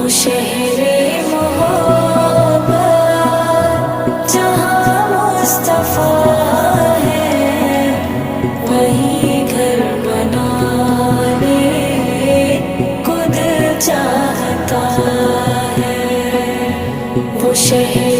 शहरे मोहब्बत जहाँ मुस्तफा है, वही घर बनाने को दिल चाहता है। वो शहर